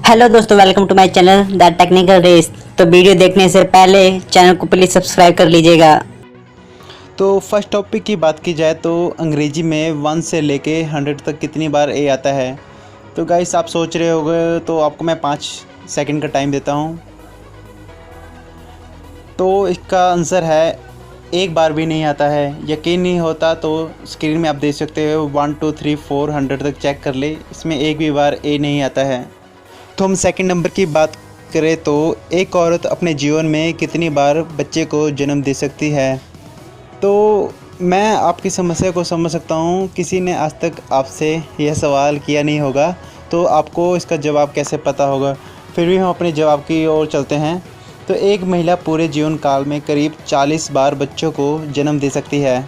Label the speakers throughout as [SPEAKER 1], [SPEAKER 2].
[SPEAKER 1] Hello दोस्तों, welcome to my channel the technical race. तो video देखने से पहले चैनल को प्लीज़ सब्सक्राइब कर लीजिएगा।
[SPEAKER 2] तो फर्स्ट टॉपिक की बात की जाए तो अंग्रेजी में 1 से लेके 100 तक कितनी बार ए आता है। तो गाइस आप सोच रहे होंगे, तो आपको मैं 5 सेकंड का टाइम देता हूँ। तो इसका आंसर है एक बार भी नहीं आता है। यकीन नहीं होता तो स्क्रीन में आप देख सकते हो 1 2 3 4 100 तक चेक कर ले, इसमें एक भी बार ए नहीं आता है। तो हम सेकंड नंबर की बात करें तो एक औरत अपने जीवन में कितनी बार बच्चे को जन्म दे सकती है। तो मैं आपकी समस्या को समझ सकता हूँ। किसी ने आज तक आपसे यह सवाल किया नहीं होगा, तो आपको इसका जवाब कैसे पता होगा। फिर भी हम अपने जवाब की ओर चलते हैं। तो एक महिला पूरे जीवन काल में करीब 40 बार बच्चों को जन्म दे सकती है।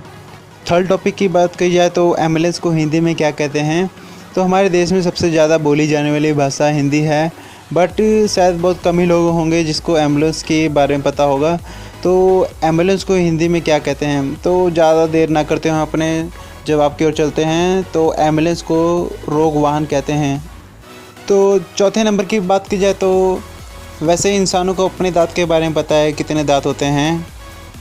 [SPEAKER 2] थर्ड टॉपिक की बात की जाए तो एम्बुलेंस को हिंदी में क्या कहते हैं। तो हमारे देश में सबसे ज़्यादा बोली जाने वाली भाषा हिंदी है, बट शायद बहुत कम ही लोग होंगे जिसको एम्बुलेंस के बारे में पता होगा। तो एम्बुलेंस को हिंदी में क्या कहते हैं। तो ज़्यादा देर ना करते हुए अपने जवाब की ओर चलते हैं। तो एम्बुलेंस को रोग वाहन कहते हैं। तो चौथे नंबर की बात की जाए तो वैसे इंसानों को अपने दांत के बारे में पता है, कितने दांत होते हैं।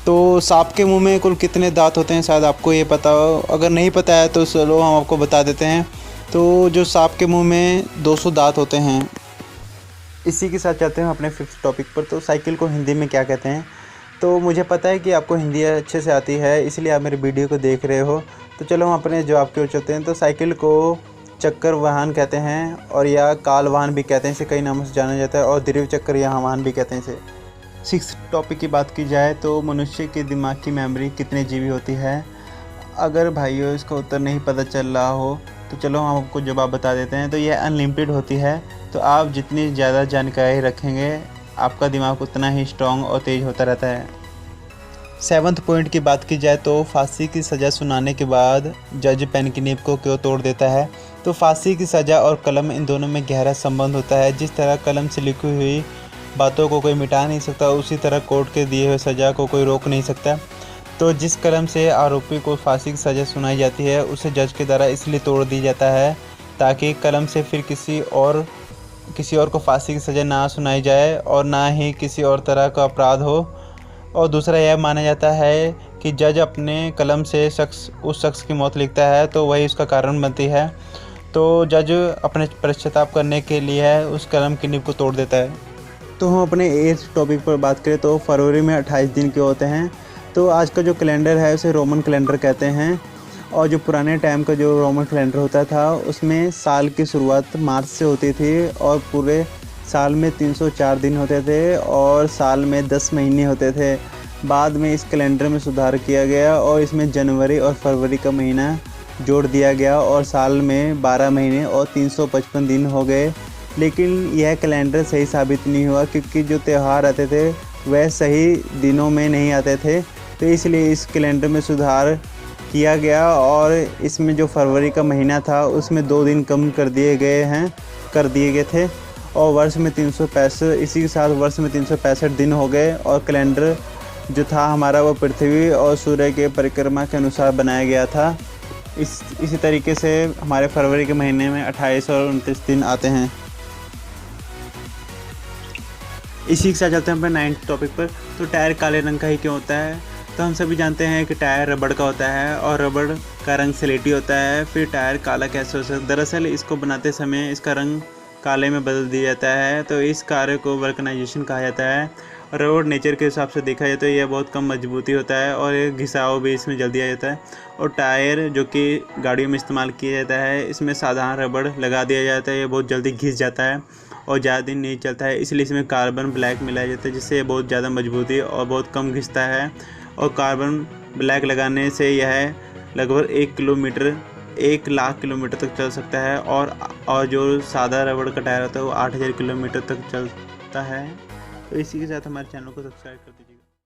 [SPEAKER 2] तो सांप के मुंह में कुल कितने दांत होते हैं, शायद आपको ये पता हो। अगर नहीं पता है तो चलो हम आपको बता देते हैं। तो जो सांप के मुंह में 200 दांत होते हैं। इसी के साथ चलते हैं अपने फिफ्थ टॉपिक पर। तो साइकिल को हिंदी में क्या कहते हैं। तो मुझे पता है कि आपको हिंदी अच्छे से आती है, इसलिए आप मेरे वीडियो को देख रहे हो। तो चलो हम अपने जवाब की ओर चलते हैं। तो साइकिल को चक्कर वाहन कहते हैं, और या काल वाहन भी कहते हैं, इसे कई नामों से जाना जाता है। और द्रव्य चक्कर या वाहन भी कहते हैं इसे। सिक्स्थ टॉपिक की बात की जाए तो मनुष्य के दिमाग की मेमोरी कितने जीबी होती है। अगर भाइयों इसका उत्तर नहीं पता चल रहा हो तो चलो हम आपको जवाब बता देते हैं। तो यह अनलिमिटेड होती है। तो आप जितनी ज़्यादा जानकारी रखेंगे, आपका दिमाग उतना ही स्ट्रॉन्ग और तेज़ होता रहता है। सेवन्थ पॉइंट की बात की जाए तो फांसी की सज़ा सुनाने के बाद जज पेन की नीब को क्यों तोड़ देता है। तो फांसी की सज़ा और कलम, इन दोनों में गहरा संबंध होता है। जिस तरह कलम से लिखी हुई बातों को कोई मिटा नहीं सकता, उसी तरह कोर्ट के दिए हुए सज़ा को कोई रोक नहीं सकता। तो जिस कलम से आरोपी को फांसी की सज़ा सुनाई जाती है, उसे जज के द्वारा इसलिए तोड़ दी जाता है ताकि कलम से फिर किसी और को फांसी की सज़ा ना सुनाई जाए और ना ही किसी और तरह का अपराध हो। और दूसरा यह माना जाता है कि जज अपने कलम से उस शख्स की मौत लिखता है तो वही उसका कारण बनती है। तो जज अपने पश्चाताप करने के लिए उस कलम की नींव को तोड़ देता है। तो हम अपने 8th टॉपिक पर बात करें तो फरवरी में 28 दिन के होते हैं। तो आज का जो कैलेंडर है उसे रोमन कैलेंडर कहते हैं। और जो पुराने टाइम का जो रोमन कैलेंडर होता था, उसमें साल की शुरुआत मार्च से होती थी और पूरे साल में 304 दिन होते थे और साल में 10 महीने होते थे। बाद में इस कैलेंडर में सुधार किया गया और इसमें जनवरी और फरवरी का महीना जोड़ दिया गया और साल में 12 महीने और 355 दिन हो गए। लेकिन यह कैलेंडर सही साबित नहीं हुआ, क्योंकि जो त्यौहार आते थे वह सही दिनों में नहीं आते थे। तो इसलिए इस कैलेंडर में सुधार किया गया और इसमें जो फरवरी का महीना था उसमें 2 दिन कम कर दिए गए थे। और वर्ष में 365, इसी के साथ वर्ष में 365 दिन हो गए। और कैलेंडर जो था हमारा वो पृथ्वी और सूर्य के परिक्रमा के अनुसार बनाया गया था। इसी तरीके से हमारे फरवरी के महीने में 28 और 29 दिन आते हैं। इसी के साथ चलते हैं अपने 9th टॉपिक पर। तो टायर काले रंग का ही क्यों होता है। तो हम सभी जानते हैं कि टायर रबड़ का होता है और रबड़ का रंग स्लेटी होता है। फिर टायर काला कैसे हो सकता है। दरअसल इसको बनाते समय इसका रंग काले में बदल दिया जाता है। तो इस कार्य को वल्कनाइजेशन कहा जाता है। और रबड़ नेचर के हिसाब से देखा जाए तो यह बहुत कम मजबूती होता है और घिसाव भी इसमें जल्दी आ जाता है। और टायर जो कि गाड़ियों में इस्तेमाल किया जाता है, इसमें साधारण रबड़ लगा दिया जाता है। यह बहुत जल्दी घिस जाता है और ज़्यादा दिन नहीं चलता है, इसलिए इसमें कार्बन ब्लैक मिलाया जाता है, जिससे यह बहुत ज़्यादा मजबूती और बहुत कम घिसता है। और कार्बन ब्लैक लगाने से यह लगभग 1 लाख किलोमीटर तक चल सकता है। और जो सादा रबड़ का टायर होता है वो 8000 किलोमीटर तक चलता है। तो इसी के साथ हमारे चैनल को सब्सक्राइब कर दीजिए।